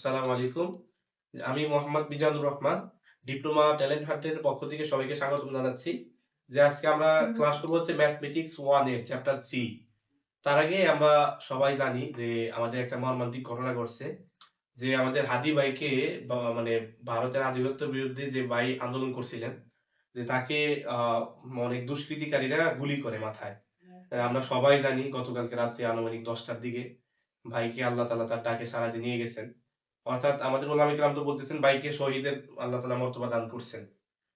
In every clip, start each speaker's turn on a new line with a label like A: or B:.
A: আসসালামু আলাইকুম। আমি মোহাম্মদ মিজানুর রহমান, ডিপ্লোমা ট্যালেন্ট হান্টের পক্ষ থেকে সবাইকে স্বাগতম জানাচ্ছি। যে আজকে আমরা ক্লাস করবো হচ্ছে ম্যাথমেটিক্স 1 এর চ্যাপ্টার 3। তার আগে আমরা সবাই জানি যে আমাদের একটা মর্মান্তিক ঘটনা ঘটছে, যে আমাদের হাদি ভাইকে মানে ভারতের আধিপত্যের বিরুদ্ধে যে ভাই আন্দোলন করছিলেন, যে তাকে অনেক দুষ্কৃতিকারীরা গুলি করে মাথায়। আমরা সবাই জানি গতকালকে রাত্রে আনুমানিক 10টার দিকে ভাইকে আল্লাহ তাআলা তার ডাকে সাড়া দিয়ে নিয়ে গেছেন। অর্থাৎ আমাদের ওলামা কিরাম তো বলতেছেন ভাইকে শহীদের আল্লাহ তাআলা মর্তবা দান করছেন।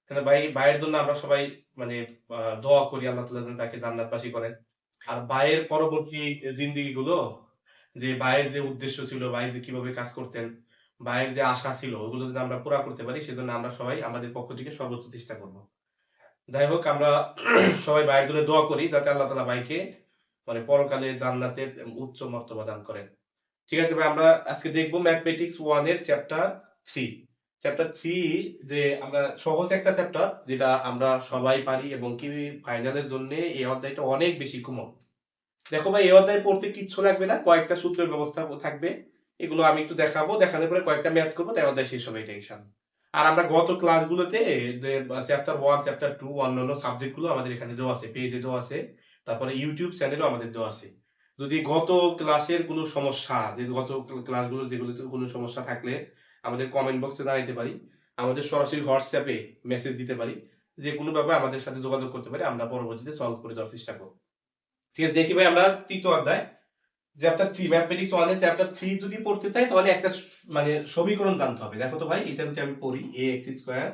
A: তাহলে ভাইয়ের জন্য আমরা সবাই মানে দোয়া করি আল্লাহ তাআলা যেন তাকে জান্নাতবাসী করেন। আর ভাইয়ের পরবর্তী জিন্দেগি গুলো, যে ভাইয়ের যে উদ্দেশ্য ছিল, ভাই যে কিভাবে কাজ করতেন, ভাইয়ের যে আশা ছিল, ওগুলো যদি আমরা পুরা করতে পারি সেজন্য আমরা সবাই আমাদের পক্ষ থেকে সর্বোচ্চ চেষ্টা করব। যাই হোক, আমরা সবাই ভাইয়ের জন্য দোয়া করি যাতে আল্লাহ তাআলা ভাইকে মানে পরকালে জান্নাতের উচ্চ মর্তবা দান করেন। ঠিক আছে ভাই, আমরা আজকে দেখবো ম্যাথমেটিক্স 1 এর চ্যাপ্টার 3। চ্যাপ্টার 3 যে আমরা সহজ একটা চ্যাপ্টার, যেটা আমরা সবাই পারি এবং কি ফাইনালের জন্য এই অধ্যায়টা অনেক বেশি কমন। দেখো ভাই, এই অধ্যায় পড়তে কিচ্ছু লাগবে না, কয়েকটা সূত্রের ব্যবস্থা থাকবে। এগুলো আমি একটু দেখাবো, দেখানোর পরে কয়েকটা ম্যাথ করবো, তাই অধ্যায় শেষ হবে, টেনশন। আর আমরা গত ক্লাসগুলোতে যে চ্যাপ্টার 1 চ্যাপ্টার 2 অন্যান্য সাবজেক্ট গুলো আমাদের এখানে দেওয়া আছে, পেজে দেওয়া আছে, তারপরে ইউটিউব চ্যানেলও আমাদের দেওয়া আছে। যদি গত ক্লাসের কোনো সমস্যা, যে গত ক্লাসগুলো যেগুলোতে কোনো সমস্যা থাকলে আমাদের কমেন্ট বক্সে জানাইতে পারি, আমাদের সরাসরি হোয়াটসঅ্যাপে মেসেজ দিতে পারি, যে কোনো ব্যাপারে আমাদের সাথে যোগাযোগ করতে পারি, আমরা পরবর্তীতে সলভ করে দেওয়ার চেষ্টা করব। ঠিক আছে, দেখি ভাই আমরা তৃতীয় অধ্যায় চ্যাপ্টার 3 ম্যাথমেটিক্স 1 এর চ্যাপ্টার 3 যদি পড়তে চাই তাহলে একটা মানে সমীকরণ জানতে হবে। দেখো তো ভাই, এটা যদি আমি পড়ি ax square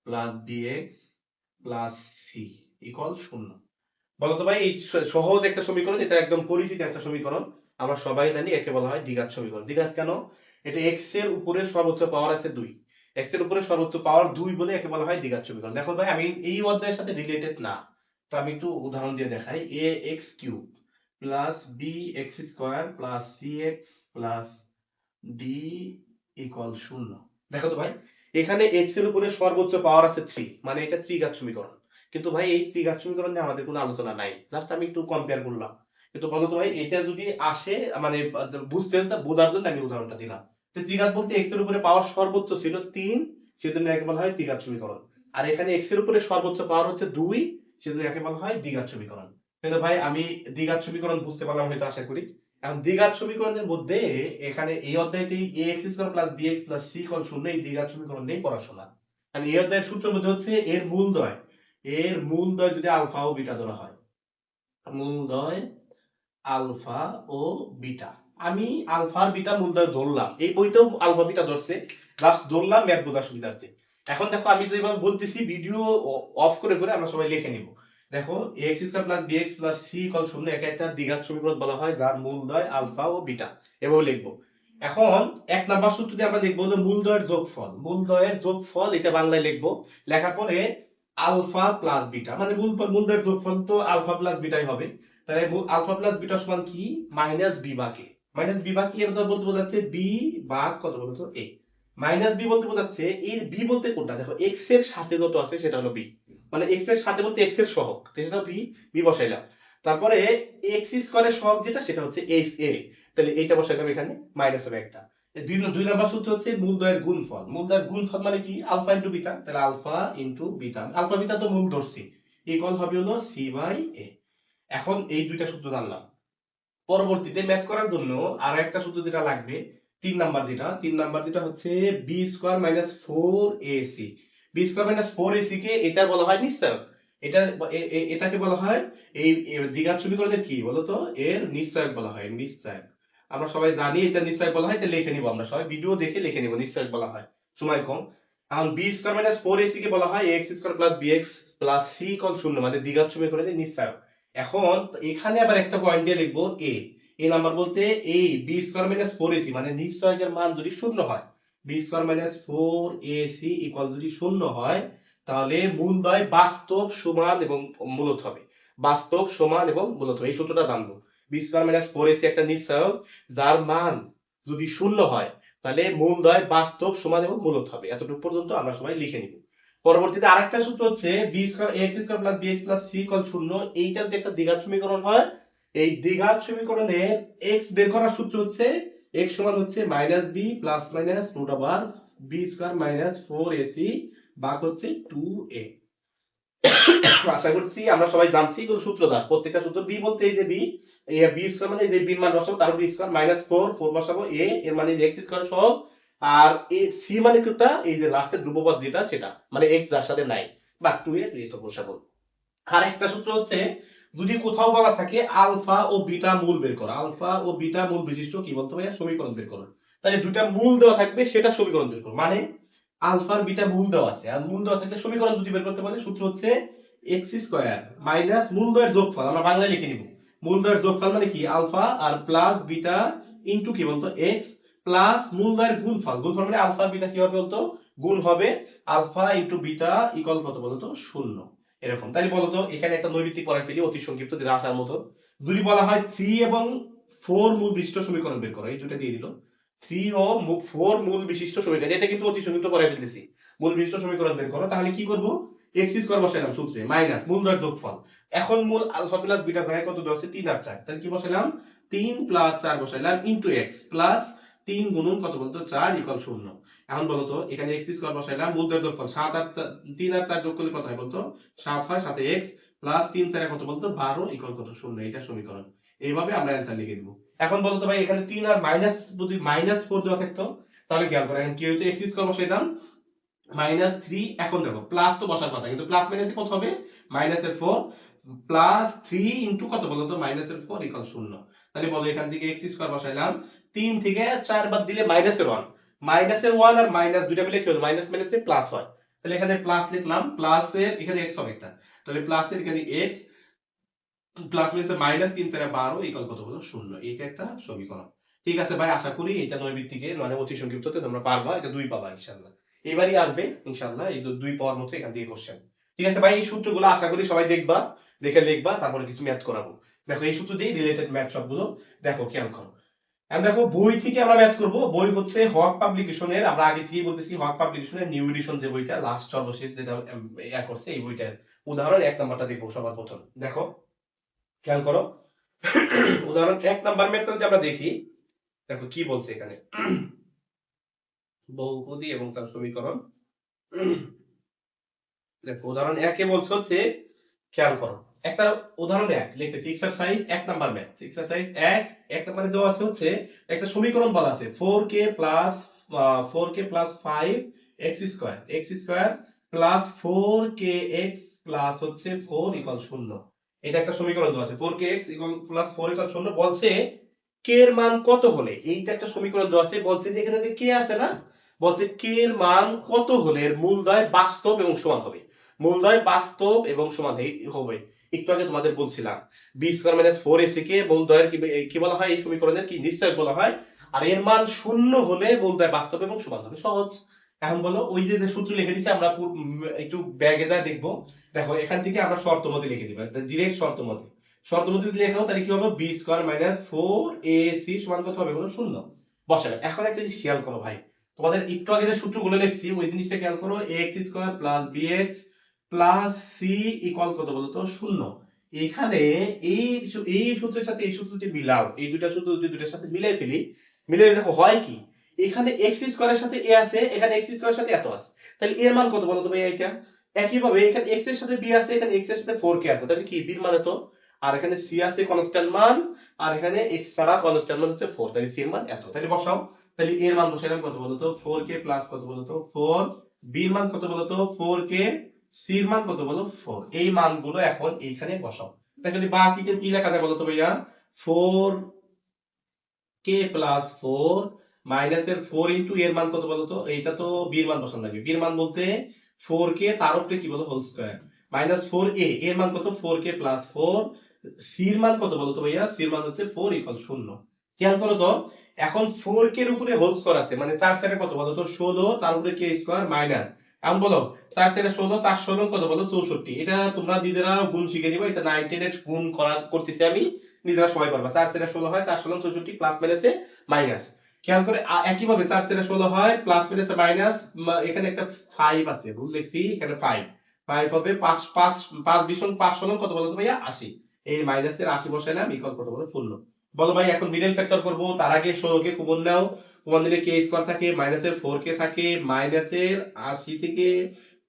A: plus bx plus c equal 0। বলো তো ভাই, এই সহজ একটা সমীকরণ, এটা একদম পরিচিত একটা সমীকরণ, আমরা সবাই জানি একে বলা হয় দ্বিঘাত সমীকরণ। দ্বিঘাত কেন? এটা x এর উপরে সর্বোচ্চ পাওয়ার আছে 2, x এর উপরে সর্বোচ্চ পাওয়ার 2 বলে একে বলা হয় দ্বিঘাত সমীকরণ। দেখো ভাই, আমি এই অধ্যায়ের সাথে রিলেটেড না, তো আমি একটু উদাহরণ দিয়ে দেখাই। ax cube plus bx square plus cx plus d equal 0। দেখো তো ভাই, এখানে x এর উপরে সর্বোচ্চ পাওয়ার আছে 3, মানে এটা ত্রিঘাত সমীকরণ। কিন্তু ভাই এই ত্রিঘাত সমীকরণ নিয়ে আমাদের কোনো আলোচনা নাই, জাস্ট আমি একটু কম্পেয়ার করলাম। কিন্তু বলো তো ভাই, এটা যদি আসে মানে বোঝার জন্য আমি উদাহরণটা দিলাম। তো ত্রিঘাত বলতে x এর উপরে পাওয়ার সর্বোচ্চ ছিল 3, সেজন্য একে বলা হয় ত্রিঘাত সমীকরণ। আর এখানে x এর উপরে সর্বোচ্চ পাওয়ার হচ্ছে 2, সেজন্য একে বলা হয় দ্বিঘাত সমীকরণ। কিন্তু ভাই আমি দ্বিঘাত সমীকরণ বুঝতে পারলাম হয়তো, আশা করি। এখন দ্বিঘাত সমীকরণের মধ্যে এখানে এই অধ্যায়তেই ax square plus bx plus c equal 0 এই দ্বিঘাত সমীকরণ নিয়ে পড়াশোনা। আর এই অধ্যায়ের সূত্রের মধ্যে হচ্ছে এর মূলদ্বয় যদি আলফা ও বিটা ধরা হয়, মূলদ্বয় আলফা ও বিটা। আমি আলফা আর বিটা মূলদ্বয় ধরলাম, এই বইতেও আলফা বিটা ধরছে, জাস্ট ধরলাম ম্যাথ বোঝার সুবিধার্থে। এখন দেখো আমি যেভাবে বলতেছি, ভিডিও অফ করে করে আমরা সবাই লিখে নিব। দেখো ax square plus bx plus c equal 0 একে একটা দ্বিঘাত সমীকরণ বলা হয় যার মূলদ্বয় আলফা ও বিটা, এভাবে লিখবো। এখন এক নাম্বার সূত্র দিয়ে আমরা লিখবো যে মূলদ্বয়ের যোগফল, মূলদ্বয়ের যোগফল এটা বাংলায় লিখবো। লেখার পরে আলফা প্লাস বিটা, মানে মূলদ্বয়ের যোগফল তো আলফা প্লাস বিটাই হবে। তাহলে আলফা প্লাস বিটা সমান কি? মাইনাস বি ভাগ এ। মাইনাস বি ভাগ এর কথা বলতে বোঝাচ্ছে বি ভাগ কত বলতো এ। মাইনাস বি বলতে বোঝাচ্ছে এই বি বলতে কোনটা, দেখো এক্স এর সাথে যত আছে সেটা হলো বি, মানে এক্স এর সাথে বলতে এক্স এর সহগ, তো সেটা বি, বি বসাইলাম। তারপরে এক্স স্কয়ারের সহগ যেটা সেটা হচ্ছে এক্স এ, তাহলে এইটা বসাইলাম এখানে, মাইনাস হবে একটা। দুই নাম্বার সূত্র হচ্ছে মূলদ্বয়ের গুণফল। মূলদ্বয়ের গুণফল মানে কি? আলফা ইনটু বিটা, তাহলে alpha into beta, alpha beta তো মূল ধরছি, ইকুয়াল হবে হলো সি বাই এ। এখন এই দুইটা সূত্র জানলাম, পরবর্তীতে ম্যাথ করার জন্য আর একটা সূত্র যেটা লাগবে, তিন নাম্বার যেটা হচ্ছে B square minus four A C. B square minus four A C কে এটা বলা হয় নিশ্চয়ক। এটা এটাকে বলা হয় এই দ্বিঘাত সমীকরণের কি বলতো, এর নিশ্চয়ক বলা হয়, নিশ্চয়ক। আমরা সবাই জানি এটা নিশ্চয়ক বলা হয়, এটা লিখে নিব, আমরা সবাই ভিডিও দেখে লিখে নিব নিশ্চয়ক বলা হয়, সময় কম। এখন B square minus four A C কে বলা হয় X square plus B X plus C equal 0, মানে দ্বিঘাত সমীকরণের নিশ্চয়ক। এখন এখানে আবার একটা পয়েন্ট দিয়ে লিখবো এ। এ নাম্বার বলতে এই B square minus four AC, মানে নিশ্চয়কের মান যদি শূন্য হয়, B square minus four AC equal যদি শূন্য হয়, তাহলে মূলদ্বয় বাস্তব সমান এবং মূলত হবে। বাস্তব সমান এবং মূলত, এই সূত্রটা জানবো। B square minus four AC একটা নিশ্চয়ক যার মান যদি শূন্য হয়, তাহলে মূলদ্বয় বাস্তব সমান এবং মূলত হবে। এতটুকু পর্যন্ত আমরা সবাই লিখে নিব। পরবর্তীতে আরেকটা সূত্র হচ্ছে B square X square plus BX plus C equal 0। এইটা যদি একটা দ্বিঘাত সমীকরণ হয়, এই দ্বিঘাত সমীকরণের এক্স বের করার সূত্র হচ্ছে x সমান হচ্ছে minus B plus minus root over B square minus 4ac ভাগ হচ্ছে 2a। আশা করছি আমরা সবাই জানছি এগুলো সূত্র দাস, প্রত্যেকটা সূত্র। বি বলতে এই যে বি, এই বি স্কয়ার মানে এই যে বি মান বসাবো, তারপর বি স্কয়ার মাইনাস 4 বসাবো, এ এর মানে এক্স স্কয়ার সহগ, আর এ সি মানে কোনটা, এই যে লাস্টের ধ্রুবপদ যেটা সেটা মানে এক্স যার সাথে নাই, বা 2a তো বসাবো। আর একটা সূত্র হচ্ছে যদি কোথাও বলা থাকে আলফা ও বিটা মূল বের করো, আলফা ও বিটা মূল বিশিষ্ট কি বলতে ভাইয়া সমীকরণ বের করো, তাহলে দুইটা মূল দেওয়া থাকবে সেটা সমীকরণ বের করো, মানে আলফার বিটা মূল দেওয়া আছে আর মূল দেওয়া থাকলে সমীকরণ যদি বের করতে বলে সূত্র হচ্ছে এক্স স্কয়ার মাইনাস মূলদ্বয়ের যোগফল, আমরা বাংলায় লিখে নিব। মূলদ্বয়ের যোগফল মানে কি আলফা আর প্লাস বিটা ইনটু কি বলতো এক্স প্লাস মূলদ্বয়ের গুণফল, গুণফল মানে আলফা বিটা কি হবে বলতো গুণ হবে, আলফা ইনটু বিটা ইকুয়াল কত বলতো 0। এরকম। তাহলে বলতো এখানে একটা নৈমিত্তিক পড়ায় ফেলি অতি সংক্ষিপ্ত যেটা আসার মতো। যদি বলা হয় 3 এবং 4 মূল বিশিষ্ট সমীকরণ বের করো, এই দুটো দিয়ে দিল। 3 ও 4 মূল বিশিষ্ট সমীকরণ, এটা কিন্তু অতি সংক্ষিপ্ত পড়ায় ফেলতেছি। মূল বিশিষ্ট সমীকরণ বের করো, তাহলে কি করব, এক্স স্কয়ার বসাইলাম সূত্রে মাইনাস মূলদ্বয়ের যোগফল। এখন মূল আলফা প্লাস বিটা জায়গায় কত দেওয়া আছে 3 আর 4, তাহলে কি বসাইলাম 3 প্লাস 4 বসাইলাম ইনটু এক্স প্লাস 3 গুণন কত বলতো 4 ইকুয়াল 0। এখন বলতো এখানে এক্স স্কয়ার বসাইলাম, মূলদ্বয়ের যোগফল 7 আর 3 আর 4 যোগ করলে কত হয় বলতো 7 হয়, সাথে এক্স প্লাস 3 4 কত বলতো 12 ইকুয়াল কত 0, এটা সমীকরণ। এইভাবে আমরা অ্যানসার লিখে দিব। এখন বলতো ভাই এখানে 3 আর মাইনাস, যদি মাইনাস 4 দেওয়া থাকতো তাহলে খেয়াল করেন কি হইতো, এক্স স্কয়ার বসাইতাম মাইনাস 3, এখন দেখো প্লাস তো বসার কথা কিন্তু প্লাস মাইনাসে কত হবে মাইনাসের 4 প্লাস 3 ইনটু কত বলতো মাইনাসের 4 ইকুয়াল 0। তাহলে বলো এখান থেকে এক্স স্কয়ার বসাইলাম, 3 থেকে 4 বাদ দিলে মাইনাসের 1, মাইনাসের 1 আর মাইনাস দুইটা মিলে কি হলো মাইনাস মাইনাসে প্লাস হয়, তাহলে এখানে প্লাস লিখলাম, প্লাসের এখানে এক্স হবে একটা, তাহলে প্লাসের এখানে এক্স প্লাস মাইনাসে মাইনাস 3 4 12 ইকুয়াল কত বলো 0, এটা একটা সমীকরণ। ঠিক আছে ভাই, আশা করি এটা নৈমিত্তিকের মানে অতি সংক্ষিপ্ততে তোমরা পারবা, এটা 2 পাবা ইনশাআল্লাহ। এবারই আসবে ইনশাআল্লাহ এই 2 পাওয়ার মতো এখান থেকে কোশ্চেন। ঠিক আছে ভাই, এই সূত্রগুলো আশা করি সবাই দেখবা, দেখে লিখবা, তারপরে কিছু ম্যাথ করাবো। দেখো এই সূত্র দিয়ে রিলেটেড ম্যাথ সবগুলো দেখো, খেয়াল করো। এখন দেখো বই থেকে আমরা ম্যাথ করব, বই হচ্ছে হক পাবলিকেশনের, আমরা আগে থেকেই বলতেছি হক পাবলিকেশনের নিউ এডিশন যে বইটা লাস্ট সর্বশেষ যেটা ইয়া করছে, এই বইটার উদাহরণ 1 নাম্বারটা দেখবো সবার প্রথম। দেখো খেয়াল করো, উদাহরণ 1 নাম্বার ম্যাথটা যদি আমরা দেখি, দেখো কি বলছে এখানে, বহুপদী এবং তার সমীকরণ। দেখো উদাহরণ 1 এ বলছে হচ্ছে, খেয়াল করো একটা উদাহরণ 1 লিখতেছি, এক্সারসাইজ 1 নাম্বার ম্যাথ, এক্সারসাইজ 1 নাম্বারে দেওয়া আছে হচ্ছে একটা সমীকরণ বলা আছে 4k plus 5 x square plus 4kx plus হচ্ছে 4 ইকুয়াল 0। এটা একটা সমীকরণ দেওয়া আছে 4kx প্লাস 4 ইকুয়াল 0, বলছে k এর মান কত হলে, এইটা একটা সমীকরণ দেওয়া আছে, বলছে যে এখানে যে k আছে না, বলছে k এর মান কত হলে এর মূলদ্বয় বাস্তব এবং সমান হবে, মূলদ্বয় বাস্তব এবং সমান হবে। একটু আগে তোমাদের বলছিলাম b স্কয়ার মাইনাস 4ac কে মূলদ্বয়ের কি বলা হয়, এই সমীকরণের কি নিশ্চয়ক বলা হয়, আর এর মান শূন্য হলে মূলদ্বয় বাস্তব এবং সমান হবে, সহজ। এখন বলো ওই যে সূত্র লিখে দিছি আমরা, একটু ব্যাগে যা দেখবো। দেখো এখান থেকে আমরা শর্ত মতে লিখে দিব, ডিরেক্ট শর্ত মতে, শর্ত মতে যদি লেখা হয় তাহলে কি হবে b স্কয়ার মাইনাস 4ac সমান কত হবে বলো 0 বসাবে। এখন একটা জিনিস খেয়াল করো ভাই, তোমাদের একটু আগে যে সূত্রগুলো লিখছি ওই জিনিসটা খেয়াল করো, x square plus bx plus c equal কত বলতো 0। এখানে এই এই সূত্রের সাথে এই সূত্র যদি মিলাও, এই দুইটা সূত্র যদি দুইটার সাথে মিলাই ফেলি, মিলাই দেখো হয় কি, এখানে x স্কয়ারের সাথে a আছে, এখানে x স্কয়ারের সাথে এত আছে, তাহলে এর মান কত বলতো ভাই এইটা। একইভাবে এখানে x এর সাথে b আছে, এখানে x এর সাথে 4k আছে, তাহলে কি b এর মান এত, আর এখানে c আছে কনস্ট্যান্ট মান, আর এখানে x ছাড়া কনস্ট্যান্ট মান হচ্ছে 4, তাহলে c এর মান এত, তাহলে বসাও। তাহলে এর মান বসাইলাম কত বলতো 4k প্লাস কত বলতো 4, b এর মান কত বলতো 4k, c এর মান কত বলো 4, এই মানগুলো এখন এইখানে বসাও। তাহলে যদি বাকিকে কি লেখা যায় বলতো ভাইয়া, 4k প্লাস 4 মাইনাসের 4 ইনটু এর মান কত বলতো, এইটা তো b এর মান বসানো লাগবে, b এর মান বলতে 4k তার উপরে কি বলো হোল স্কয়ার মাইনাস 4a, এর মান কত 4k প্লাস 4, c এর মান কত বলতো ভাইয়া, c এর মান হচ্ছে 4 ইকুয়াল 0। খেয়াল করো তো, এখন 4k এর উপরে হোল স্কয়ার আছে মানে 4 4 কত বলতো 16, তার উপরে k স্কয়ার মাইনাস, এখন বলো 4 4 16, 4 16 কত বলো 64, এটা তোমরা নিজেরা গুণ শিখে নিবা, এটা 9 10 এর গুণ করতেছি আমি, নিজেরা সবাই পারবা, 4 4 16 হয়, 4 16 64 প্লাস মাইনাসে মাইনাস। খেয়াল করে একইভাবে 4 4 16 হয়, প্লাস মাইনাসে মাইনাস, এখানে একটা 5 আছে ভুল লিখছি, এখানে 5 হবে 5 5 5 ভীষণ 5 16 কত বলতো ভাইয়া 80, এই মাইনাসের 80 বসাইলাম ইকুয়াল কত বলো 0। বলো ভাই এখন মিডল ফ্যাক্টর করব, তার আগে 16 কে কমন নাও, কমন দিলে কে স্কয়ার থাকে, মাইনাসের 4 কে থাকে, মাইনাসের 80 থেকে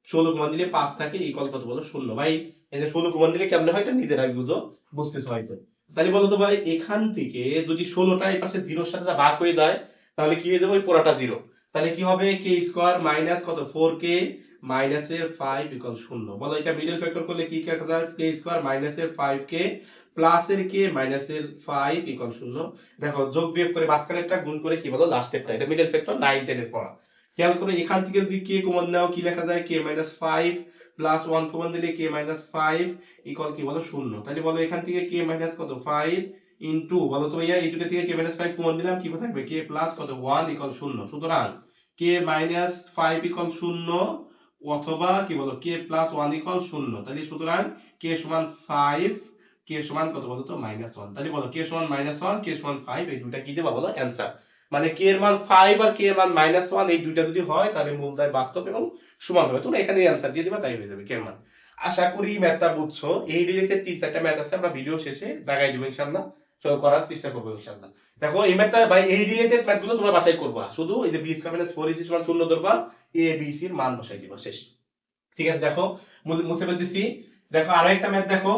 A: 16 কমন দিলে 5 থাকে, ইকুয়াল কত বলো 0। ভাই এই যে 16 কমন দিলে কেমনে হয় এটা নিজেরাই বুঝো, বুঝতেছো হয়তো। তাহলে বলো তো ভাই এখান থেকে যদি 16টা এই পাশে জিরোর সাথে ভাগ হয়ে যায় তাহলে কি হয়ে যাবে, ওই পুরাটা জিরো। তাহলে কি হবে, কে স্কয়ার মাইনাস কত 4 কে মাইনাসের 5 ইকুয়াল 0। বলো এটা মিডল ফ্যাক্টর করলে কি লেখা যায়, কে স্কয়ার মাইনাসের 5 কে প্লাসের কে মাইনাসের 5 ইকুয়াল 0। দেখো যোগ বিয়োগ করে মাঝখানেরটা গুণ করে কি বলো লাস্টেরটা, এটা মিডল ফ্যাক্টর 9 10 এর পড়া। খেয়াল করে এখান থেকে যদি কে কমন নাও কি লেখা যায়, কে মাইনাস 5 প্লাস 1 কমন দিলে কে মাইনাস 5 ইকুয়াল কি বলো 0। তাহলে বলো এখান থেকে কে মাইনাস কত 5 ইনটু বলো তো ভাইয়া এই দুটো থেকে কে মাইনাস 5 কমন দিলাম কি থাকবে, কে প্লাস কত 1 ইকুয়াল 0। সুতরাং কে মাইনাস 5 ইকুয়াল 0 অথবা কি বলো কে প্লাস 1 ইকুয়াল 0। তাহলে সুতরাং কে সমান 5, কে সমান কত বলো তো -1। তাহলে বলো কে সমান -1, কে সমান 5, এই দুইটা কি দেবা বলো অ্যানসার। মানে কে এর মান 5 আর কে এর মান -1 এই দুইটা যদি হয় তাহলে মূলদ্বয় বাস্তব এবং সমান হবে। তোমরা এখানে অ্যানসার দিয়ে দিবা, তাই হয়ে যাবে কে এর মান। আশা করি ম্যাথটা বুঝছো। এই রিলেটেড 3-4টা ম্যাথ আছে, আমরা ভিডিও শেষে দেখাই দেব ইনশাআল্লাহ, তো করার চেষ্টা করবো ইনশাআল্লাহ। দেখো এই ম্যাথটা ভাই এই রিলেটেড ম্যাথগুলো তোমরা বাসায় করবা, শুধু এই যে b স্কয়ার - 4ac সমান 0 ধরবা, a b c এর মান বসাই দিবা, শেষ। ঠিক আছে, দেখো মুছে ফেলতেছি। দেখো আরো একটা ম্যাথ দেখো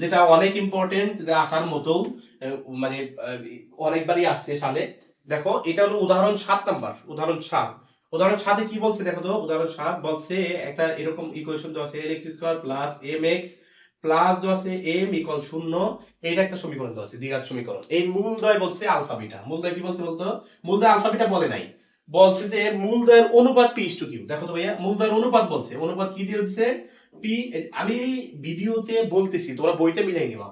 A: যেটা অনেক ইম্পর্টেন্ট, যেটা আসার মতো, মানে অনেকবারই আসছে সালে। দেখো এটা হলো উদাহরণ 7 নাম্বার, উদাহরণ 7। উদাহরণ 7 এ কি বলছে দেখো তো, উদাহরণ 7 বলছে একটা এরকম ইকুয়েশন দেওয়া আছে lx square plus mx plus দেওয়া আছে m ইকুয়াল 0। এইটা একটা সমীকরণ দেওয়া আছে, দ্বিঘাত সমীকরণ। এই মূলদ্বয় বলছে আলফা বিটা। মূলদ্বয় কি বলছে বলতো, মূলদ্বয় আলফা বিটা বলে নাই, বলছে যে মূলদ্বয়ের অনুপাত p/q। দেখো তো ভাইয়া মূলদ্বয়ের অনুপাত বলছে, অনুপাত কি দিয়ে দিচ্ছে পি। আমি ভিডিওতে বলতেছি, তোমরা বইতে মিলাই নিবা।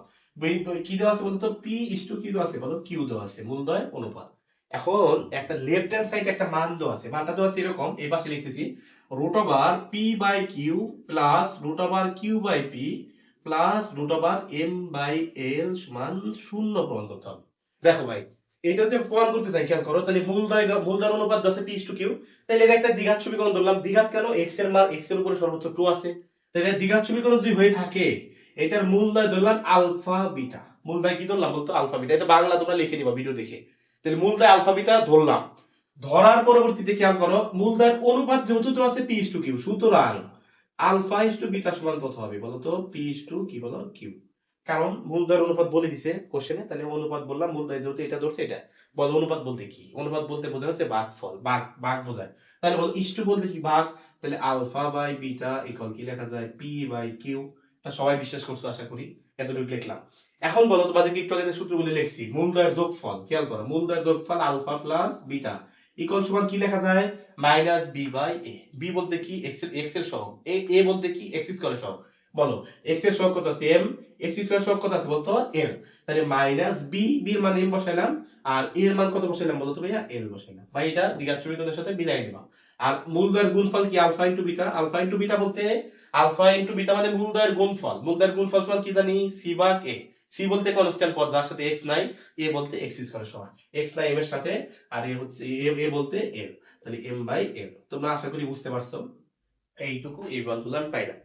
A: কি দেওয়া আছে বলতো, পি ইস টু কি দেওয়া আছে বলো, কিউ দেওয়া আছে, মূলদ্বয় অনুপাত। এখন একটা লেফট হ্যান্ড সাইড একটা মান দেওয়া আছে, মানটা দেওয়া আছে এরকম, এই পাশে লিখতেছি root over P by Q plus root over Q by P plus root over M by L সমান 0 প্রমাণ করতে হবে। দেখো ভাই এটা যদি প্রমাণ করতে চাই, খেয়াল করো, তাহলে মূলদ্বয় অনুপাত দেওয়া আছে পি ইস টু কিউ। তাহলে এটা একটা দ্বিঘাত সমীকরণ ধরলাম। দ্বিঘাত কেন, এক্স এর মান এক্স এর উপরে সর্বোচ্চ 2 আছে। তাহলে দ্বিঘাত সমীকরণ যদি হয়ে থাকে, এটার মূলদ্বয় ধরলাম আলফা বিটা। মূলদ্বয় কি ধরলাম বলতো, আলফা বিটা। এটা বাংলা তোমরা লিখে নিবা ভিডিও দেখে। তাহলে মূলদ্বয় আলফা বিটা ধরলাম। ধরার পরবর্তীতে খেয়াল করো মূলদ্বয়ের অনুপাত যেহেতু তো আছে পি ইস টু কিউ, সুতরাং আলফা ইস টু বিটা সমান কত হবে বলো তো, পি ইস টু কি বলো কিউ। কারণ মূলদ্বয়ের অনুপাত বলে দিছে কোশ্চেনে, তাহলে অনুপাত বললাম, মূলদ্বয় যেহেতু এটা ধরছে এটা বলো। অনুপাত বলতে কি, অনুপাত বলতে বোঝানো হচ্ছে ভাগফল, ভাগ ভাগ বোঝায়। তাহলে বলো ইস টু বলতে কি ভাগ, তাহলে আলফা বাই বিটা ইকুয়াল কি লেখা যায়, পি বাই কিউ। এটা সবাই বিশ্বাস করছো আশা করি, এতটুকু লিখলাম। এখন বলো তোমাদের একটু আগে যে সূত্রগুলো লিখছি, মূলদ্বয়ের যোগফল, খেয়াল করো মূলদ্বয়ের যোগফল আলফা প্লাস বিটা ইকুয়াল সমান কি লেখা যায়, minus B by A. B বলতে কি এক্স এর সহগ, এ বলতে কি এক্স স্কয়ারের সহগ। বলো এক্স এর সহগ কত আছে এম, এক্স স্কয়ার সহগ কত আছে বলতো এল। তাহলে মাইনাস বি, বি এর মান এম বসাইলাম, আর এর মান কত বসাইলাম বলতো ভাইয়া এল বসাইলাম। ভাই এটা দ্বিঘাত সমীকরণের সাথে মিলাই দিলাম। আর মূলদ্বয়ের গুণফল কি alpha into beta. Alpha into beta বলতে আলফা ইনটু বিটা মানে মূলদ্বয়ের গুণফল। মূলদ্বয়ের গুণফল সমান কি জানি, সি ভাগ এ। সি বলতে কনস্ট্যান্ট পদ যার সাথে এক্স নাই, এ বলতে এক্স স্কয়ারের সমান, এক্স নাই এম এর সাথে, আর এ হচ্ছে এ বলতে এল। তাহলে এম বাই এল। তোমরা আশা করি বুঝতে পারছো, এইটুকু এই মানগুলো আমি পাইলাম।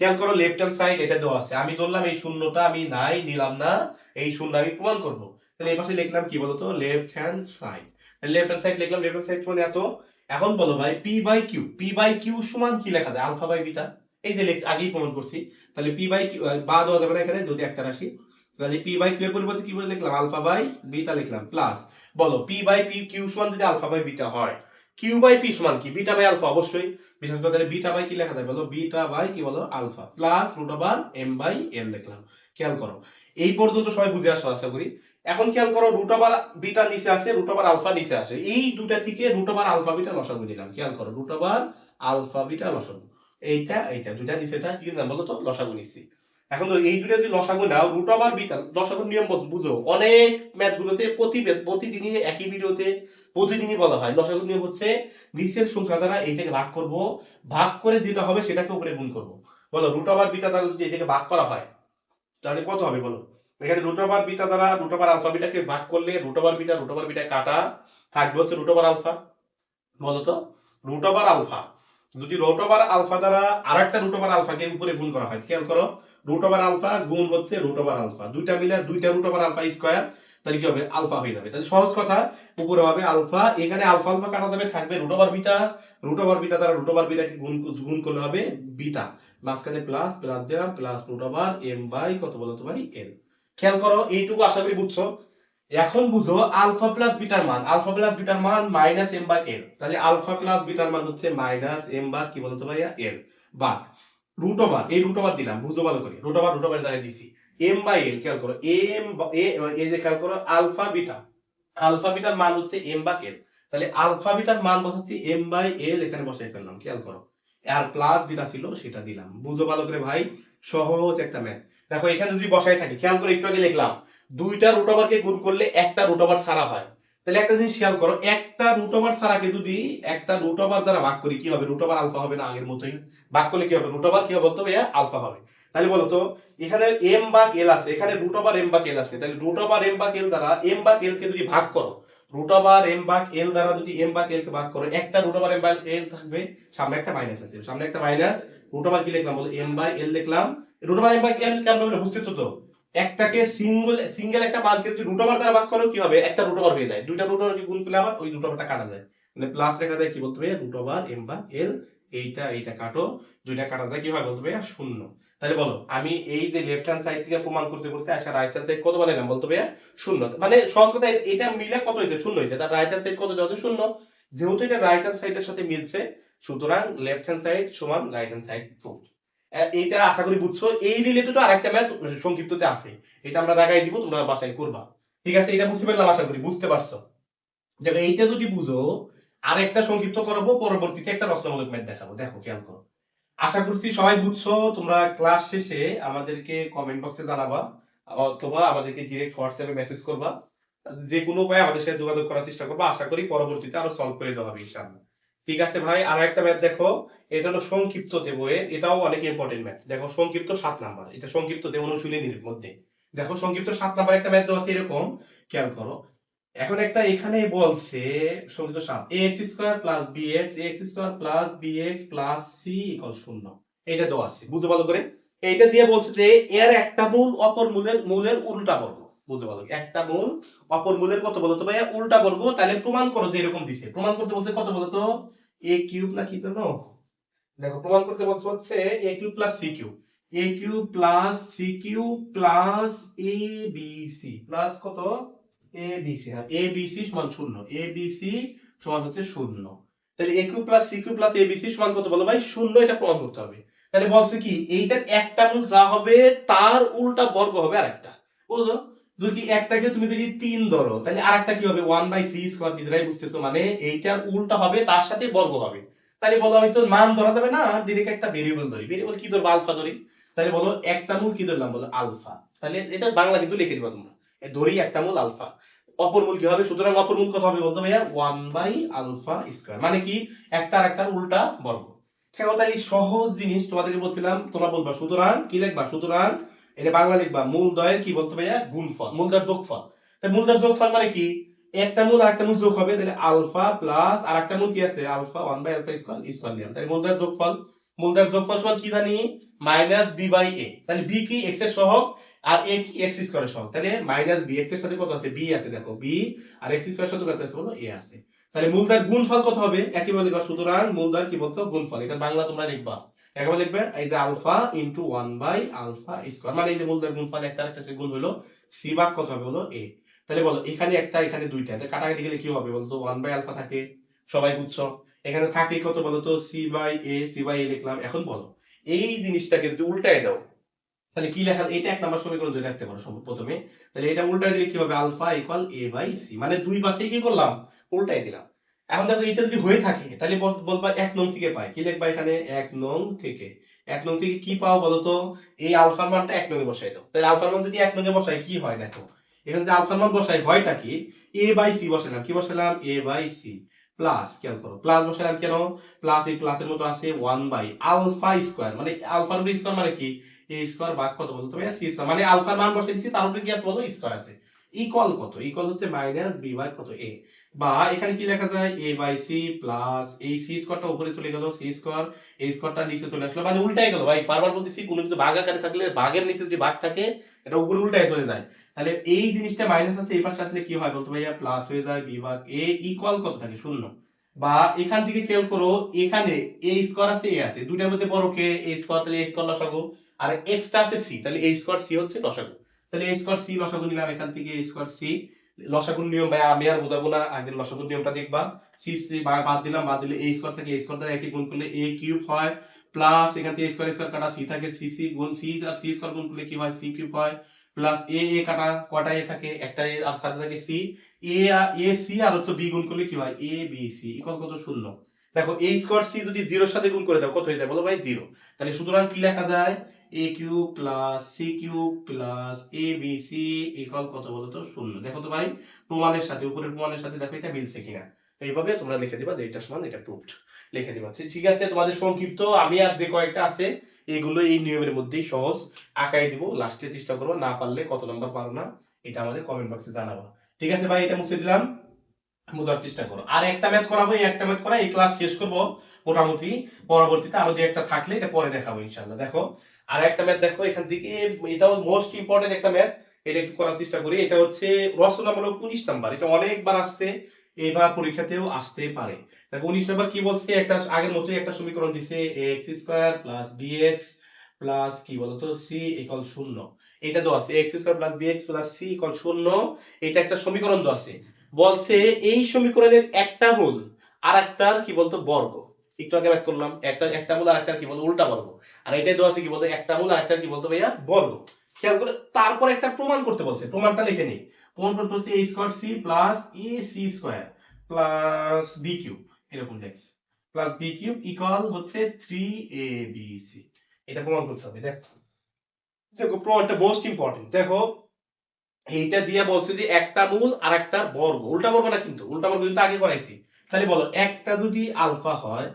A: খেয়াল করো লেফট হ্যান্ড সাইড এটা দেওয়া আছে, আমি ধরলাম এই শূন্যটা আমি নাই নিলাম না, এই শূন্য আমি প্রমাণ করব। তাহলে এই পাশে লিখলাম কি বলতো left hand side. Left hand side লিখলাম, লেফট হ্যান্ড সাইড মানে এত। এখন বলো ভাই P by Q, P by Q সমান কি লেখা যায়, আলফা বাই বিটা। এই যে আগেই প্রমাণ করছি। তাহলে পি বাই কিউ বা দেওয়া যাবে না এখানে যদি একটা রাশি। তাহলে পি বাই কিউ এর পরিবর্তে কি বলে লিখলাম, আলফা বাই বিটা লিখলাম প্লাস। বলো পি বাই পি কিউ সমান যদি আলফা বাই বিটা হয়, কিউ বাই পি সমান কি বিটা বাই আলফা, অবশ্যই। বিশেষ করে তাহলে বিটা বাই কি লেখা যায় বলো, বিটা বাই কি বলো alpha plus root over M by N লিখলাম। খেয়াল করো এই পর্যন্ত সবাই বুঝে আসো আশা করি। এখন খেয়াল করো রুট ওভার বিটা নিচে আসে, রুট ওভার আলফা নিচে আসে, এই দুটা থেকে রুট ওভার আলফা বিটা লসাগু নিলাম। খেয়াল করো রুট ওভার আলফা বিটা লসাগু, এইটা এইটা দুটা নিচেটা কি নাম বলো তো লসাগু নিচ্ছি। এখন তো এই দুটা যদি লসাগু নাও, রুট ওভার বিটা লসাগুর নিয়ম বুঝো, অনেক ম্যাথ গুলোতে প্রতিদিনই একই ভিডিওতে প্রতিদিনই বলা হয় লসাগুর নিয়ম হচ্ছে নিচের সংখ্যা দ্বারা এইটাকে ভাগ করব, ভাগ করে যেটা হবে সেটাকে উপরে গুণ করব। বলো রুট ওভার বিটা দ্বারা যদি এটাকে ভাগ করা হয় তাহলে কত হবে বলো। এখানে রুট ওভার বিটা দ্বারা রুট ওভার আলফা বিটাকে ভাগ করলে রুট ওভার বিটা কাটা থাকবে হচ্ছে রুট ওভার আলফা। বলো তো রুট ওভার আলফা যদি রুট ওভার আলফা দ্বারা আরেকটা রুট ওভার আলফাকে উপরে গুণ করা হয়, খেয়াল করো, রুট ওভার আলফা গুণ হচ্ছে রুট ওভার আলফা, দুইটা মিলে দুইটা রুট ওভার আলফা স্কয়ার, তাহলে কি হবে আলফা হয়ে যাবে। তাহলে সহজ কথা, উপরে হবে আলফা, এখানে আলফা আলফা কাটা যাবে, থাকবে root over beta, root over beta দ্বারা রুট ওভার বিটাকে গুণ গুণ করলে হবে বিটা, মাঝখানে প্লাস প্লাস দিলাম plus root over M by কত বলতো ভাই এল। খেয়াল করো এইটুকু আশা করি বুঝছো। এখন বুঝো আলফা প্লাস বিটার মান, আলফা প্লাস বিটার মান মাইনাস এম বাই এল, তাহলে আলফা প্লাস বিটার মান হচ্ছে মাইনাস এম বাই কি বলতো ভাইয়া এল, বা রুট ওভার, এই রুট ওভার দিলাম, বুঝো ভালো করে, রুট ওভার জায়গায় দিছি এম বাই এল। খেয়াল করো এম, এই যে খেয়াল করো আলফা বিটা, আলফা বিটার মান হচ্ছে এম বাই এল, তাহলে আলফা বিটার মান বসাচ্ছি এম বাই এল, এখানে বসাই ফেললাম, খেয়াল করো, আর প্লাস যেটা ছিল সেটা দিলাম, বুঝো ভালো করে ভাই, সহজ একটা ম্যাথ। দেখো এখানে যদি বসাই থাকি, খেয়াল করো একটু আগে লিখলাম দুইটা রুট ওভারকে গুণ করলে একটা রুট ওভার ছাড়া হয়, তাহলে একটা জিনিস খেয়াল করো, একটা রুট ওভার ছাড়াকে যদি একটা রুট ওভার দ্বারা ভাগ করি কি হবে, রুট ওভার আলফা হবে না আগের মতোই, ভাগ করলে কি হবে রুট ওভার কি হবে বলতো ভাইয়া আলফা হবে। তাহলে বলো তো এখানে এম ভাগ এল আছে, এখানে রুট ওভার এম ভাগ এল আছে, তাহলে রুট ওভার এম ভাগ এল দ্বারা এম ভাগ এল কে যদি ভাগ করো, রুট ওভার এম ভাগ এল দ্বারা যদি এম ভাগ এল কে ভাগ করো, একটা রুট ওভার এম ভাগ এল থাকবে, সামনে একটা মাইনাস আছে, সামনে একটা মাইনাস, রুট ওভার কি লিখলাম বলো এম বাই এল লিখলাম, root over M by L কেন হলো বুঝতেছো তো, একটাকে সিঙ্গেল সিঙ্গেল একটা মানকে যদি রুট ওভার দ্বারা ভাগ করো কি হবে একটা রুট ওভার হয়ে যায়, দুইটা রুট ওভার গুণ করলে আবার ওই রুট ওভারটা কাটা যায়, মানে প্লাস লেখা যায় কি বলতে হবে root over M by L, এইটা এইটা কাটো, দুইটা কাটা যায় কি হয় বলতে ভাইয়া শূন্য। তাহলে বলো আমি এই যে লেফট হ্যান্ড সাইড থেকে প্রমাণ করতে করতে আসা রাইট হ্যান্ড সাইড কত বানাইলাম বলতে ভাইয়া শূন্য, মানে সহজ কথা এটা মিলে কত হয়েছে শূন্য হয়েছে, তার রাইট হ্যান্ড সাইড কত দেওয়া আছে শূন্য, যেহেতু এটা রাইট হ্যান্ড সাইডের সাথে মিলছে সুতরাং লেফট হ্যান্ড সাইড সমান রাইট হ্যান্ড সাইড প্রুফ। এইটা আশা করি বুঝছো। এই রিলেটেড আরেকটা ম্যাথ সংক্ষিপ্ততে আছে, এটা আমরা দেখাই দিব, তোমরা বাসায় করবা, ঠিক আছে, এটা বুঝতে পারলাম, আশা করি বুঝতে পারছো। দেখো এইটা যদি বুঝো আরেকটা সংক্ষিপ্ত করবো, পরবর্তীতে একটা রচনামূলক ম্যাথ দেখাবো, দেখো খেয়াল করো, আশা করছি সবাই বুঝছো। তোমরা ক্লাস শেষে আমাদেরকে কমেন্ট বক্সে জানাবা অথবা আমাদেরকে ডিরেক্ট হোয়াটসঅ্যাপে মেসেজ করবা, যে কোনো উপায়ে আমাদের সাথে যোগাযোগ করার চেষ্টা করবা, আশা করি পরবর্তীতে আরো সলভ করে দেওয়া হবে ইনশাআল্লাহ। ঠিক আছে ভাই, আর একটা ম্যাথ দেখো, এটা হলো সংক্ষিপ্ত বইয়ের, এটাও অনেক ইম্পর্টেন্ট ম্যাথ, দেখো সংক্ষিপ্ত 7 নাম্বার, এটা সংক্ষিপ্ত অনুশীলনীর মধ্যে, দেখো সংক্ষিপ্ত 7 নাম্বার একটা ম্যাথ দেওয়া আছে এরকম, খেয়াল করো, এখন একটা এখানে বলছে সংযুক্ত 7 ax square plus bx ax square plus bx plus c equal 0, এটা দেওয়া আছে, বুঝো ভালো করে, এইটা দিয়ে বলছে যে এর একটা মূল অপর মূলের উল্টা বর্গ, বুঝো ভালো, একটা মূল অপর মূলের কত বলতো ভাইয়া উল্টা বর্গ, তাহলে প্রমাণ করো যে এরকম দিছে, প্রমাণ করতে বলছে কত বলতো a কিউব না কি জানো, দেখো প্রমাণ করতে বলছে হচ্ছে a cube plus c cube, a cube plus c cube plus abc plus কত ABC, হ্যাঁ ABC সমান শূন্য, ABC সমান হচ্ছে শূন্য, তাহলে a cube plus c cube plus ABC সমান কত বলো ভাই শূন্য, এটা প্রমাণ করতে হবে। তাহলে বলছে কি এইটার একটা মূল যা হবে তার উল্টা বর্গ হবে আরেকটা, বুঝলো, যদি একটাকে তুমি যদি 3 ধরো তাহলে আরেকটা কি হবে 1/3 স্কয়ার, নিজেরাই বুঝতেছো, মানে এইটার উল্টা হবে তার সাথে বর্গ হবে, তাহলে বলো আমি তো মান ধরা যাবে না, ডিরেক্ট একটা ভেরিয়েবল ধরি, ভেরিয়েবল কি ধরবো আলফা ধরি, তাহলে বলো একটা মূল কি ধরলাম বলো আলফা, তাহলে এটা বাংলা কিন্তু লিখে দিবা তোমরা, ধরি একটা মূল আলফা, অপর মূল কি হবে, সুতরাং অপর মূল কত হবে বলতো ভাইয়া 1/আলফা স্কয়ার, মানে কি একটা আরেকটার উল্টা বর্গ। ঠিক আছে, তাহলে সহজ জিনিস তোমাদেরকে বলছিলাম, তোমরা বলবা সুতরাং কি লিখবা, সুতরাং এটা বাংলা লিখবা মূলদ্বয়ের কি বলতো ভাইয়া গুণফল, মূলদ্বয়ের যোগফল, তাহলে মূলদ্বয়ের যোগফল মানে কি একটা মূল আরেকটা মূল যোগ হবে, তাহলে আলফা প্লাস আরেকটা মূল কি আছে আলফা 1/আলফা স্কয়ার স্কয়ার নিলাম, তাহলে মূলদ্বয়ের যোগফল, মূলদ্বয়ের যোগফল সমান কি জানি মাইনাস বি বাই এ, তাহলে বি কি এক্স এর সহগ আর এ কি এক্স স্কয়ারের সহগ, তাহলে মাইনাস বি এক্স এর সাথে কত আছে বি আছে, দেখো বি আর এক্স স্কয়ারের সাথে কত আছে বলো এ আছে, তাহলে মূলদ্বয়ের গুণফল কত হবে একইভাবে লিখবা, সুতরাং মূলদ্বয়ের কি বলতো গুণফল, এটা বাংলা তোমরা লিখবা একবার লিখবে এই যে আলফা ইনটু 1/আলফা স্কয়ার, মানে এই যে মূলদ্বয়ের গুণফল একটা আরেকটা সাথে গুণ হলো, সি ভাগ কত হবে বলো এ, তাহলে বলো এখানে একটা এখানে দুইটা, তাহলে কাটাকাটি গেলে কি হবে বলতো 1/আলফা থাকে, সবাই বুঝছো, এখানে থাকে কত বলতো C by A, C by A লিখলাম, এখন বলো এই জিনিসটাকে যদি উল্টায় দাও তাহলে কি লেখা, এটা এক নাম্বার সমীকরণ ধরে রাখতে পারো প্রথমে, তাহলে এটা উল্টায় দিলে কি হবে alpha equal A by C, মানে দুই পাশেই কি করলাম উল্টাই দিলাম। এখন দেখো এটা যদি হয়ে থাকে তাহলে বলবা এক নং থেকে পাই, কি লিখবা এখানে এক নং থেকে, এক নং থেকে কি পাও বলতো এই আলফার মানটা এক নং এ বসাই দাও, তাহলে আলফার মান যদি এক নং এ বসাই কি হয় দেখো, এখানে যে আলফার মান বসাই হয়টা কি এ বাই সি বসালাম, কি বসালাম এ বাই সি প্লাস, খেয়াল করো প্লাস বসালাম কেন, প্লাস এই প্লাসের মতো আছে 1/আলফা স্কয়ার, মানে আলফার উপরে স্কয়ার মানে কি এ স্কয়ার ভাগ কত বলতো ভাইয়া সি স্কয়ার, মানে আলফার মান বসাই দিছি তার উপরে কি আছে বলো স্কয়ার আছে, ইকুয়াল কত, ইকুয়াল হচ্ছে মাইনাস বি বাই কত এ, বা এখানে কি লেখা যায় a বাই সি প্লাস এই সি স্কোয়ারটা উপরে চলে গেল সি স্কোয়ার এই স্কোয়ারটা নিচে চলে আসলো মানে উল্টাই গেল ভাই বারবার বলতেছি কোনো কিছু ভাগ আকারে থাকলে ভাগের নিচে যদি ভাগ থাকে এটা উপরে উল্টায় চলে যায় তাহলে এই জিনিসটা মাইনাস আছে এই পাশে আসলে কি হয় বলতো ভাইয়া প্লাস হয়ে যায় বি ভাগ এ ইকুয়াল কত থাকে শূন্য বা এখান থেকে খেয়াল করো এখানে এ স্কোয়ার আছে এ আছে দুইটার মধ্যে বড় কে এ স্কোয়ার তাহলে এ স্কোয়ার লসাগু আর এক্সট্রা আছে সি তাহলে এ স্কোয়ার সি হচ্ছে লসাগু তাহলে এ স্কোয়ার সি লসাগু নিলাম এখান থেকে এ স্কোয়ার সি লসাগুর নিয়ম ভাই আমি আর বোঝাবো না আগের লসাগুর নিয়মটা দেখবা সি সি বাদ দিলাম বাদ দিলে এ স্কোয়ার থাকে এ স্কোয়ার দ্বারা একই গুণ করলে এ কিউব হয় প্লাস এখান থেকে স্কোয়ার স্কোয়ার কাটা সি থাকে সি সি গুণ সি আর সি স্কোয়ার গুণ করলে কি হয় সি কিউব হয় প্লাস এ এ কাটা কটা এ থাকে একটা এ আর সাথে থাকে সি এ এ সি আর হচ্ছে বি গুণ করলে কি হয় এ বি সি ইকুয়াল কত শূন্য দেখো এ স্কোয়ার সি যদি জিরোর সাথে গুণ করে দাও কত হয়ে যায় বলো ভাই জিরো তাহলে সুতরাং কি লেখা যায় A cube plus C cube plus A B C equal কত বলো তো শূন্য দেখো তো ভাই প্রমাণের সাথে উপরের প্রমাণের সাথে দেখো এটা মিলছে কিনা এইভাবে তোমরা লিখে দিবা যে এটা সমান এটা প্রুফড লিখে দিবা ঠিক আছে তোমাদের সংক্ষিপ্ত আমি আর যে কয়েকটা আছে এগুলো এই নিয়মের মধ্যেই সহজ আঁকাই দিব লাস্টে চেষ্টা করবো না পারলে কত নাম্বার পারো না এটা আমাদের কমেন্ট বক্সে জানাবো ঠিক আছে ভাই এটা মুছে দিলাম বোঝার চেষ্টা করো আর একটা ম্যাথ করাবো এই একটা ম্যাথ করা এই ক্লাস শেষ করবো মোটামুটি পরবর্তীতে আরো যে একটা থাকলে এটা পরে দেখাবো ইনশাআল্লাহ দেখো আর একটা ম্যাথ দেখো এখান থেকে এটাও মোস্ট ইম্পর্টেন্ট একটা ম্যাথ এটা একটু করার চেষ্টা করি এটা হচ্ছে রচনামূলক 19 নাম্বার এটা অনেকবার আসছে এবার পরীক্ষাতেও আসতে পারে দেখো 19 নাম্বার কি বলছে একটা আগের মতোই একটা সমীকরণ দিছে ax square plus bx plus কি বলতো c ইকুয়াল 0 এটা দেওয়া আছে ax square plus bx plus c equal 0 এটা একটা সমীকরণ দেওয়া আছে বলছে এই সমীকরণের একটা মূল আর একটার কি বলতো বর্গ একটু আগে ব্যাক করলাম একটা মূল আর একটার কি বলতো উল্টা বর্গ আর এটাই দেওয়া আছে কি বলতো একটা মূল আর একটার কি বলতো ভাইয়া বর্গ খেয়াল করে তারপর একটা প্রমাণ করতে বলছে প্রমাণটা লিখে নেই প্রমাণ করতে হচ্ছে a square c plus A C square plus B cube এরকম লেখছে প্লাস বি কিউব ইকুয়াল হচ্ছে 3abc এটা প্রমাণ করতে হবে দেখো দেখো প্রমাণটা মোস্ট ইম্পর্টেন্ট দেখো এইটা দিয়ে বলছে যে একটা মূল আর একটা বর্গ উল্টা বর্গ না কিন্তু উল্টা বর্গ কিন্তু আগে করাইছি তাহলে বলো একটা যদি আলফা হয়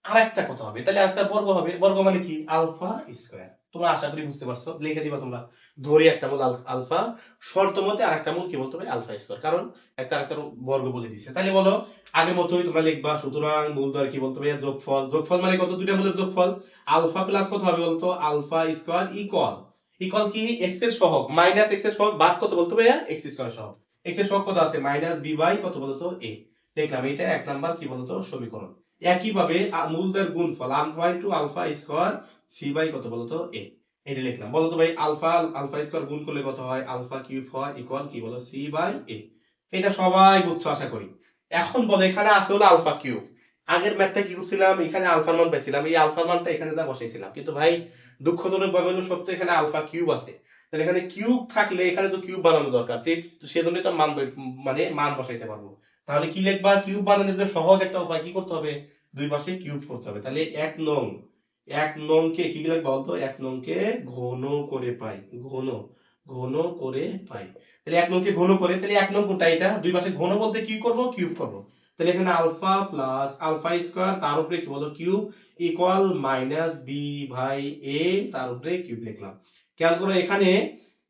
A: আর একটা কত হবে তাহলে আরেকটা বর্গ হবে বর্গ মানে কি আলফা স্কয়ার তোমরা আশা করি বুঝতে পারছো লিখে দিবা তোমরা ধরি একটা মূল আলফা শর্ত মতে আরেকটা মূল কি বলতে হবে আলফা স্কয়ার কারণ একটা আরেকটার বর্গ বলে দিয়েছে তাহলে বলো আগের মতই তোমরা লিখবা সুতরাং মূল দ্বয় কি বলতে হবে যোগফল যোগফল মানে কত দুইটা মূলের যোগফল আলফা প্লাস কত হবে বলতো আলফা স্কয়ার ইকুয়াল ইকুয়াল কি x এর সহগ মাইনাস x এর সহগ বাদ কত বলতো ভাইয়া x স্কয়ার সহগ x এর সহগ কত আছে মাইনাস b বাই কত বলতো a দেখলাম এটা এক নাম্বার কি বলতো সমীকরণ একইভাবে মূলদের গুণফল alpha into alpha square C by কত বলতো a এটা লিখলাম বলো তো ভাই আলফা আলফা স্কয়ার গুণ করলে কত হয় আলফা কিউব হয় ইকুয়াল কি বলো সি বাই a এটা সবাই বুঝছো আশা করি এখন বলো এখানে আছে হলো আলফা কিউব আগের ম্যাথটা কি করছিলাম এখানে আলফার মান পাইছিলাম এই আলফার মানটা এখানে যা বসাইছিলাম কিন্তু ভাই দুঃখজনক ভাবে হলো সত্য এখানে আলফা কিউব আছে তাহলে এখানে কিউব থাকলে এখানে তো কিউব বানানো দরকার সেজন্যই তো মান মানে মান বসাইতে পারবো তাহলে কি লিখবা কিউব বানানোর জন্য সহজ একটা উপায় কি করতে হবে দুই পাশে কিউব করতে হবে তাহলে এক নং কে কি লিখবা বলতো এক নং কে ঘন করে পাই ঘন ঘন করে পাই তাহলে এক নং কে ঘন করে তাহলে এক নং কোনটা এটা দুই পাশে ঘন বলতে কি করব কিউব করব তাহলে এখানে আলফা প্লাস আলফা স্কয়ার তার উপরে কি বলো কিউব ইকুয়াল মাইনাস বি ভাই এ তার উপরে কিউব লিখলাম খেয়াল করো এখানে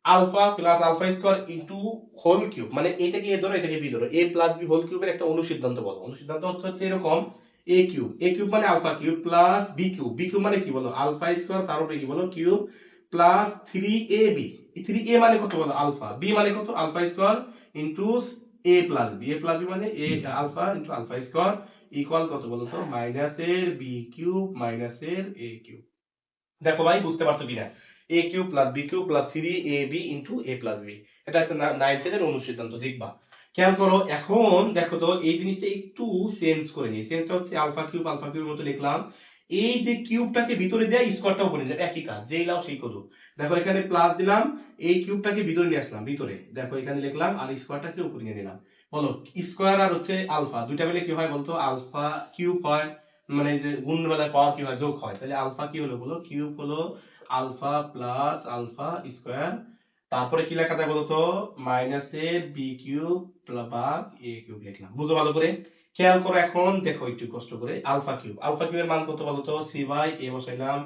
A: alpha plus alpha square into whole cube মানে এটাকে এ ধরো এটাকে বি ধরো এ প্লাস বি হোল কিউবের একটা অনুসিদ্ধান্ত বলো অনুসিদ্ধান্ত অর্থ হচ্ছে এরকম এ কিউব মানে alpha cube plus B cube মানে কি বলো আলফা স্কয়ার তার উপরে কি বলো কিউব প্লাস 3ab 3a মানে কত বলো আলফা বি মানে কত alpha square into a plus B মানে A alpha into alpha square equal কত বলো তো মাইনাস এর বি কিউব মাইনাস এর এ কিউব দেখো ভাই বুঝতে পারছো কিনা A cube plus B cube plus 3ab into A plus B এটা একটা 9 এর অনুসিদ্ধান্ত দেখবা খেয়াল করো এখন দেখো তো এই জিনিসটা একটু চেঞ্জ করে নিই চেঞ্জটা হচ্ছে আলফা কিউবের মতো লিখলাম এই যে কিউবটাকে ভিতরে দেয়া স্কয়ারটা উপরে যাবে একই কাজ যেই লাও সেই করো দেখো এখানে প্লাস দিলাম এই কিউবটাকে ভিতরে নিয়ে আসলাম ভিতরে দেখো এখানে লিখলাম আর স্কয়ারটাকে উপরে নিয়ে নিলাম বলো স্কয়ার আর হচ্ছে আলফা দুইটা মিলে কি হয় বলতো আলফা কিউব হয় মানে যে গুণবেলায় পাওয়ার কি হয় যোগ হয় তাহলে আলফা কি হলো বলো কিউব হলো আলফা প্লাস আলফা স্কয়ার তারপরে কি লেখা যায় বলতো মাইনাস এ বি কিউব ভাগ এ কিউব লিখলাম বুঝো ভালো করে খেয়াল করো এখন দেখো একটু কষ্ট করে আলফা কিউবের মান কত বলতো সি বাই এ বসাইলাম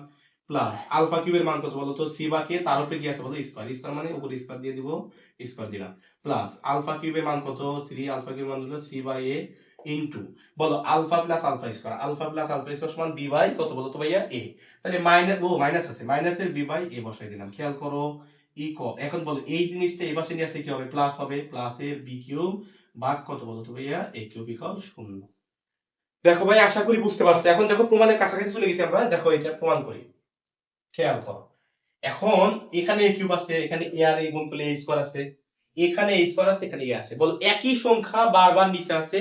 A: প্লাস আলফা কিউবের মান কত বলতো, সি বা কে, তার উপরে কি আছে বলো, স্কয়ার। স্কয়ার মানে উপরে স্কয়ার দিয়ে দিব, স্কয়ার দিলাম, প্লাস আলফা কিউবের মান কত 3, আলফা কিউবের মান হলো সি বাই এ ইনটু বলো alpha plus alpha square, alpha plus alpha square সমান বি বাই কত বলো তো ভাইয়া এ। তাহলে মাইনাস, ও মাইনাস আছে, মাইনাসের বি বাই এ বসাই দিলাম। খেয়াল করো এখন বলো এই জিনিসটা এই পাশে নিয়ে আসলে কি হবে, প্লাস হবে, প্লাসের বি কিউব ভাগ কত বলো তো ভাইয়া এ কিউব ইকুয়াল 0। দেখো ভাই আশা করি বুঝতে পারছো। এখন দেখো প্রমাণের কাছাকাছি চলে গেছি আমরা, দেখো এটা প্রমাণ করি। খেয়াল করো, এখন এখানে এ কিউব আছে, এখানে এ আর এ গুণ করলে এ স্কয়ার আছে, এখানে এ স্কয়ার আছে, এখানে এ আছে। বল একই সংখ্যা বারবার নিচে আছে,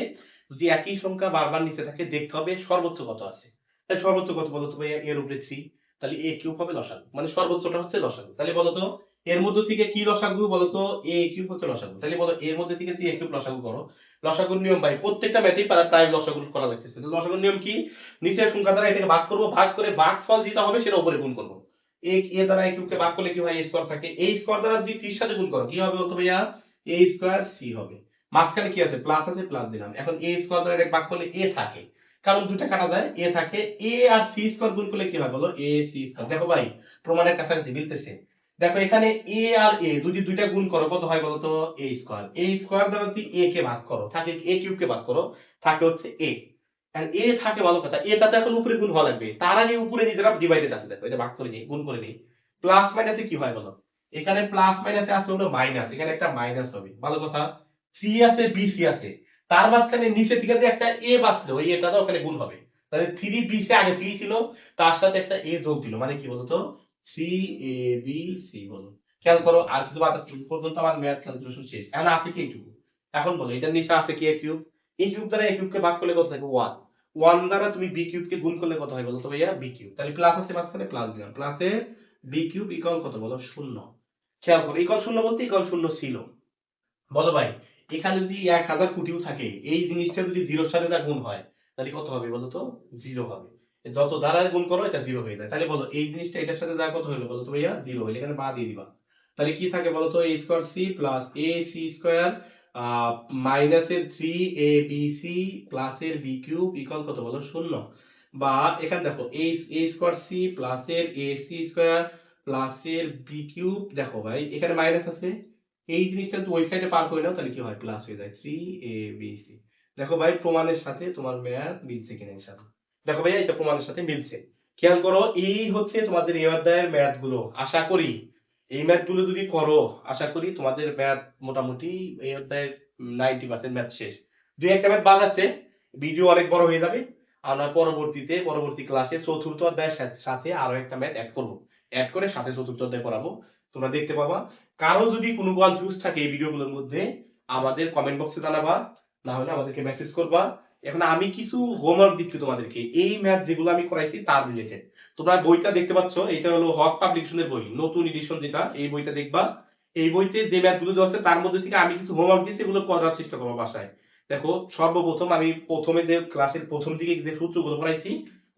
A: যদি একই সংখ্যা বারবার নিচে থাকে দেখতে হবে সর্বোচ্চ কত আছে। তাহলে সর্বোচ্চ কত বলতো ভাইয়া, এর উপরে 3, তাহলে এ কিউব হবে লসাগু, মানে সর্বোচ্চটা হচ্ছে লসাগু। তাহলে বলতো এর মধ্যে থেকে কি লসাগু বলতো, এ কিউব হচ্ছে লসাগু। তাহলে বলো এর মধ্যে থেকে তুই এ কিউব লসাগু করো। লসাগুর নিয়ম ভাই প্রত্যেকটা ম্যাথেই প্রায় লসাগু করা লাগতেছে। তো লসাগুর নিয়ম কি, নিচের সংখ্যা দ্বারা এটাকে ভাগ করব, ভাগ করে ভাগফল যেটা হবে সেটা উপরে গুণ করব। এ দ্বারা এ কিউবকে ভাগ করলে কি হয়, এ স্কয়ার থাকে। এই স্কয়ার দ্বারা যদি সি এর সাথে গুণ করো কি হবে বলতো ভাইয়া, এ স্কয়ার সি হবে। মাঝখানে কি আছে, প্লাস আছে, প্লাস দিলাম। এখন এ স্কয়ার দ্বারা এটাকে ভাগ করলে এ থাকে, কারণ দুইটা কাটা যায়, এ থাকে। এ আর সি স্কয়ার গুণ করলে কি হয় বলো, এ সি স্কয়ার। দেখো ভাই প্রমাণের কাছাকাছি মিলতেছে। দেখো এখানে এ আর এ যদি দুইটা গুণ করো কত হয় বলতো, এ স্কয়ার। এ স্কয়ার দ্বারা যদি এ কে ভাগ করো থাকে, এ কিউব কে ভাগ করো থাকে হচ্ছে এ। আর এ থাকে ভালো কথা, এটা তো এখন উপরে গুণ হওয়া লাগবে, তার আগে উপরে নিজেরা ডিভাইডেড আছে, দেখো এটা ভাগ করে নিই, গুণ করে নিই। প্লাস মাইনাসে কি হয় বলো, এখানে প্লাস মাইনাসে আছে হলো মাইনাস, এখানে একটা মাইনাস হবে, ভালো কথা। সি আছে বি সি আছে, তার মাঝখানে নিচে থেকে যে একটা এ বাঁচলো, ওই এটা তো ওখানে গুণ হবে। তাহলে 3 বি সি আগে 3 ছিল, তার সাথে একটা এ যোগ দিল, মানে কি বলতো 3 এ বি সি বলো। খেয়াল করো আর কিছু বাদ আছে, এই পর্যন্ত আমার ম্যাথ ক্যালকুলেশন শেষ। এখন আছে কি এইটুকু। এখন বলো এটার নিচে আছে কি, এ কিউব। এ কিউব দ্বারা এ কিউব কে ভাগ করলে কত থাকে 1, 1 দ্বারা তুমি বি কিউব কে গুণ করলে কত হয় বলো তো ভাইয়া, বি কিউব। তাহলে প্লাস আছে মাঝখানে, প্লাস দিলাম, প্লাসে বি কিউব ইকুয়াল কত বলো 0। খেয়াল করো ইকুয়াল 0 বলতে ইকুয়াল 0 ছিল। বলো ভাই এখানে যদি 1000 কোটিও থাকে, এই জিনিসটা যদি জিরোর সাথে যা গুণ হয় তাহলে কত হবে বলো তো, 0 হবে। যত দ্বারা গুণ করো এটা 0 হয়ে যায়। তাহলে বলো এই জিনিসটা এটার সাথে যা কত হলো বলো তো ভাইয়া, 0 হইলে এখানে বা দিয়ে দিবা। তাহলে কি থাকে বলো তো, A square C plus A C square মাইনাসের 3 এ বি সি প্লাসের বি কিউব ইকুয়াল কত বলো 0। বা এখানে দেখো এ স্কয়ার সি প্লাসের এ সি স্কয়ার প্লাসের বি কিউব, দেখো ভাই এখানে মাইনাস আছে, এই জিনিসটা তো ওই সাইডে পার করে নাও, তাহলে কি হয় প্লাস হয়ে যায় 3 a b c। দেখো ভাই প্রমাণের সাথে তোমার ম্যাথ মিলছে কিনা ইনশাআল্লাহ। দেখো ভাই এটা প্রমাণের সাথে মিলছে। খেয়াল করো এই হচ্ছে তোমাদের এই অধ্যায়ের ম্যাথ গুলো। আশা করি এই ম্যাথ গুলো যদি করো, আশা করি তোমাদের ম্যাথ মোটামুটি এই অধ্যায়ের 90% ম্যাথ শেষ। দুই একটা ম্যাথ বাদ আছে, ভিডিও অনেক বড় হয়ে যাবে। আমরা পরবর্তী ক্লাসে চতুর্থ অধ্যায়ের সাথে আরো একটা ম্যাথ অ্যাড করব, অ্যাড করে সাথে চতুর্থ অধ্যায় পড়াবো, তোমরা দেখতে পাবা। কারো যদি কোনো কনফিউজ থাকে এই ভিডিওগুলোর মধ্যে আমাদের কমেন্ট বক্সে জানাবা, না হলে আমাদেরকে মেসেজ করবা। এখন আমি কিছু হোমওয়ার্ক দিচ্ছি তোমাদেরকে, এই ম্যাথ যেগুলো আমি করাইছি তার রিলেটেড। তোমরা বইটা দেখতে পাচ্ছ, এটা হলো হক পাবলিকেশনের বই, নতুন এডিশন যেটা, এই বইটা দেখবা। এই বইতে যে ম্যাথ গুলো দেওয়া আছে তার মধ্যে থেকে আমি কিছু হোমওয়ার্ক দিচ্ছি, এগুলো করার চেষ্টা করবো বাসায়। দেখো সর্বপ্রথম আমি প্রথমে যে ক্লাসের প্রথম দিকে যে সূত্রগুলো পড়াইছি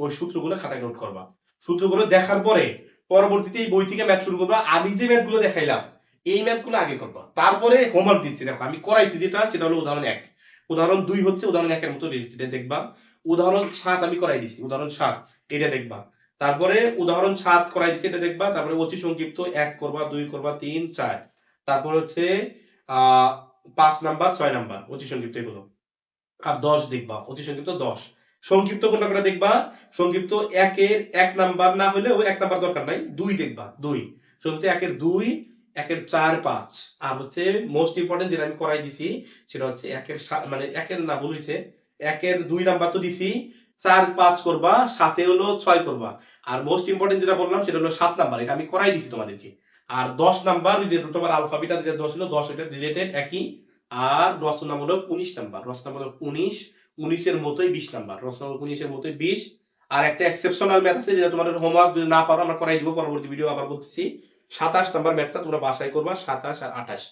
A: ওই সূত্রগুলো খাতায় নোট করবা। সূত্রগুলো দেখার পরে পরবর্তীতে এই বই থেকে ম্যাথ শুরু করবা। আমি যে ম্যাথ গুলো দেখাইলাম এই ম্যাথ গুলো আগে করবা, তারপরে হোমওয়ার্ক দিচ্ছি। দেখো আমি করাইছি যেটা, সেটা হলো উদাহরণ 1, উদাহরণ 2 হচ্ছে উদাহরণ 1 এর মতো এটা দেখবা। উদাহরণ 7 আমি করাই দিছি, উদাহরণ 7 এটা দেখবা। তারপরে উদাহরণ 7 করাই দিছি এটা দেখবা। তারপরে অতি সংক্ষিপ্ত 1 করবা, 2 করবা, 3 4। তারপর হচ্ছে 5 নাম্বার 6 নাম্বার অতি সংক্ষিপ্ত এগুলো। আর 10 দেখবা, অতি সংক্ষিপ্ত 10। সংক্ষিপ্ত কোনটা কোনটা দেখবা, সংক্ষিপ্ত 1 এর 1 নাম্বার না হলেও 1 নাম্বার দরকার নাই, 2 দেখবা, 2 সংক্ষিপ্ত 1 এর 2, 1 এর 4 5। আর হচ্ছে মোস্ট ইম্পর্টেন্ট যেটা আমি করাই দিছি সেটা হচ্ছে 1 এর মানে 1 এর না ভুল হইছে, 1 এর 2 নাম্বার তো দিছি, 4 5 করবা, সাথে হলো 6 করবা। আর মোস্ট ইম্পর্টেন্ট যেটা বললাম সেটা হলো 7 নাম্বার, এটা আমি করাই দিছি তোমাদেরকে। আর 10 নাম্বার ওই যে রুট ওভার আলফা বিটা যেটা 10 হলো 10 এটা রিলেটেড একই। আর রচনা নাম্বার হলো 19 নাম্বার, রচনা নাম্বার হলো 19, 19 এর মতোই 20 নাম্বার, রচনা নাম্বার 19 এর মতোই 20। আর একটা এক্সেপশনাল ম্যাথ আছে যেটা তোমাদের হোমওয়ার্ক যদি না পারো আমরা করাই দিব পরবর্তী ভিডিও, আবার বলতেছি 27 নাম্বার ম্যাথটা তোমরা বাসায় করবা, 27 আর 28।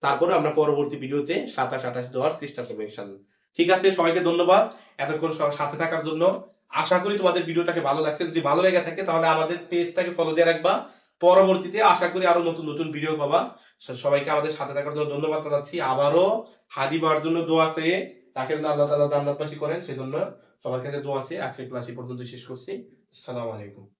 A: তারপরে আমরা পরবর্তী ভিডিওতে 27 28 দেওয়ার চেষ্টা করবো ইনশাআল্লাহ। ঠিক আছে, সবাইকে ধন্যবাদ এতক্ষণ সাথে থাকার জন্য। আশা করি তোমাদের ভিডিওটাকে ভালো লাগছে, যদি ভালো লেগে থাকে তাহলে আমাদের পেজটাকে ফলো দিয়ে রাখবা। পরবর্তীতে আশা করি আরো নতুন নতুন ভিডিও পাবা। সবাইকে আমাদের সাথে থাকার জন্য ধন্যবাদ জানাচ্ছি। আবারও হাদি বাবার জন্য দোয়া আছে, তাকে যেন আল্লাহ তাআলা জান্নাতবাসী করেন সেজন্য সবার কাছে দোয়া আছে। আজকের ক্লাস এই পর্যন্ত শেষ করছি। আসসালামু আলাইকুম।